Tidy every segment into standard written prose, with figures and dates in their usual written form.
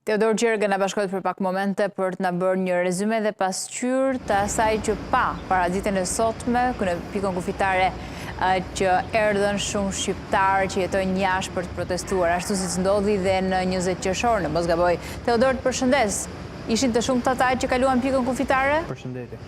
Teodor Gjergë na bashkohet për pak momente për të na bërë një rezume dhe pasqyrë të asaj që pa para ditën e sotme, në pikën kufitare që erdhën shumë shqiptarë që jetojnë jashtë për të protestuar, ashtu siç ndodhi dhe në 20 qershor, në mos gaboj. Teodor, të përshëndes. Ishin të shumtë ata që kaluan pikën kufitare? Përshëndetje.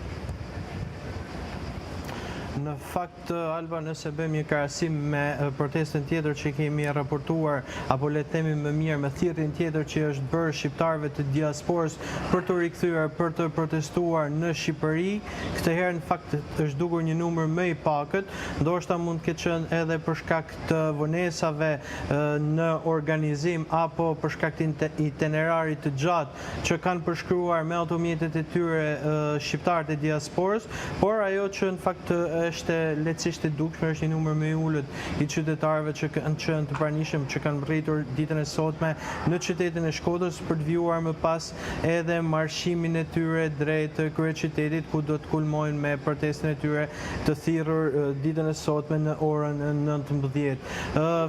Në fakt, Alba, nëse bëjmë një krahasim me protestën tjetër që kemi raportuar, apo le të themi më mirë me thirrjen tjetër që është bërë shqiptarëve të diasporës për të rikthyer, për të protestuar në Shqipëri, këtë herë në fakt është dukur një numër më i pakët, ndoshta mund të ketë qenë edhe për shkak të vonesave në organizim apo për shkak të itinerarit të gjatë që kanë përshkruar me automjetet e tyre shqiptarët e diasporës, por ajo që në fakt është lehtësisht e dukshme, është një numër më i ulët i qytetarëve që kanë qenë të pranishëm, që kanë rritur ditën e sotme në qytetin e Shkodrës për të vjuar më pas edhe marshimin e tyre drejt kryeqytetit, ku do të kulmojnë me protestën e tyre të thirrur ditën e sotme në orën 19.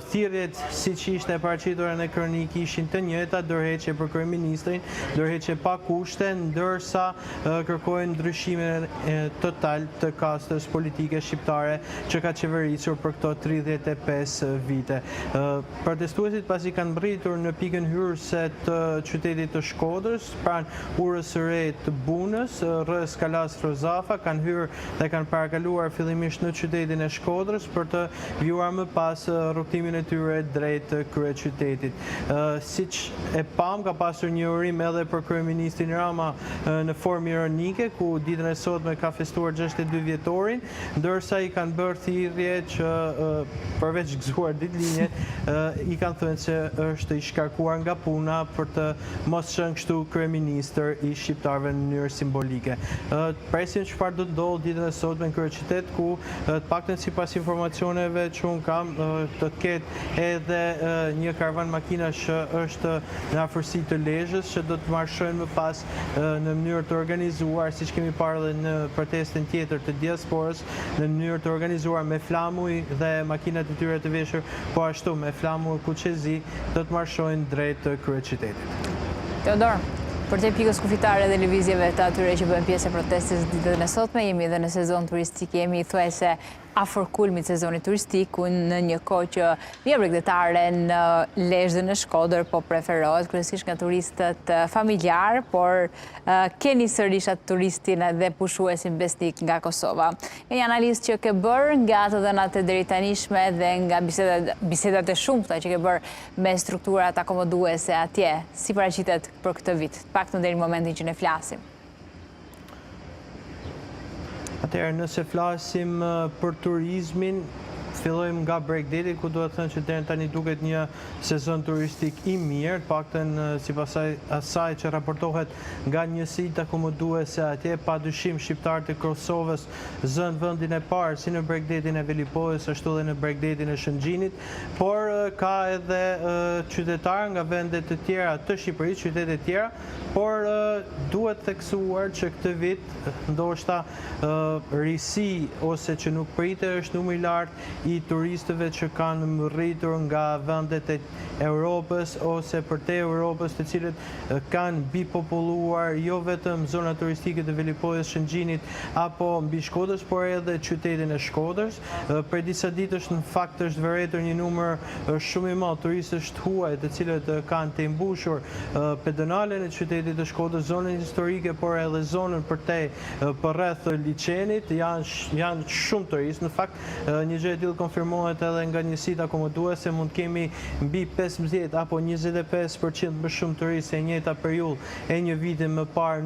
Thirrjet, siç ishte e paraqitur në kronik, ishin të njëjta, dorëheqje për kryeministrin, dorëheqje pa kushte, ndërsa kërkojnë ndryshimin total të kastës politike shqiptare që ka qeverisur për këto 35 vite. Protestuesit pasi kanë mbritur në pikën hyrëse të qytetit të Shkodrës, pranë urës së re të Bunës, rreth Kalas Rozafa, kanë hyrë dhe kanë parakaluar fillimisht në qytetin e Shkodrës për të vjuar më pas rrugtimin e tyre drejt kryeqytetit. Siç e pam, ka pasur një urim edhe për kryeministrin Rama në formë ironike, ku ditën e sotme ka festuar 62 vjetorin, ndërsa i kanë bërë thirrje që përveç gëzuar ditëlinje, i kanë thënë se është i shkarkuar nga puna për të mos qenë kështu kryeministër i shqiptarëve në mënyrë simbolike. Presim çfarë do të ndodhë ditën e sotme në kryeqytet, ku të paktën sipas informacioneve që unë kam, do të ketë edhe një karavan makinash që është në afërsi të Lezhës, që do të marshojnë më pas në mënyrë të organizuar, siç kemi parë edhe në protestën tjetër të diasporës, në mënyrë të organizuar me flamuj dhe makinat e tyre të veshur, po ashtu me flamuj kuqezi, do të marshojnë drejt kryeqytetit. Teodor, për te pikës kufitare dhe lëvizjeve të atyre që bëhen pjesë e protestës ditën e sotme, jemi edhe në sezon turistik, jemi thuajse afër kulmit sezonit turistik, ku në një kohë që vija bregdetare në Lezhë dhe në Shkodër po preferohet kryesisht nga turistët familjar, por keni sërish atë turistin dhe pushuesin besnik nga Kosova. Një analizë që ke bërë nga të dhënat e deritanishme dhe nga bisedat e shumta që ke bërë me strukturat akomoduese atje, si paraqitet për këtë vit, paktën deri në momentin që ne flasim? Atëherë, nëse flasim për turizmin, fillojmë nga Bregdeti, ku do të thënë që deri tani duket një sezon turistik i mirë, paktën sipas asaj që raportohet nga njësitë akomoduese atje, padyshim shqiptarët e Kosovës zënë vendin e parë si në Bregdetin e Velipojës, ashtu edhe në Bregdetin e Shëngjinit, por ka edhe qytetarë nga vende të tjera të Shqipërisë, qytete të tjera, por duhet theksuar që këtë vit ndoshta risi ose që nuk pritet është numri i lartë i turistëve që kanë rritur nga vendet e Europës ose përtej Europës, të cilët kanë bipopulluar jo vetëm zona turistike të Velipojës, Shëngjinit apo mbi Shkodrës, por edhe qytetin e Shkodrës. Për disa ditësh në fakt është vërejtur një numër shumë i madh turistësh të huaj, të cilët kanë të mbushur pedonalen e qytetit të Shkodrës, zonën historike, por edhe zonën përtej përreth liçenit, janë shumë turistë. Në fakt, një gjë e tillë konfirmohet edhe nga njësitë akomoduese, mund kemi mbi 15 apo 25% më shumë turistë e njëjta periudhë e një viti më parë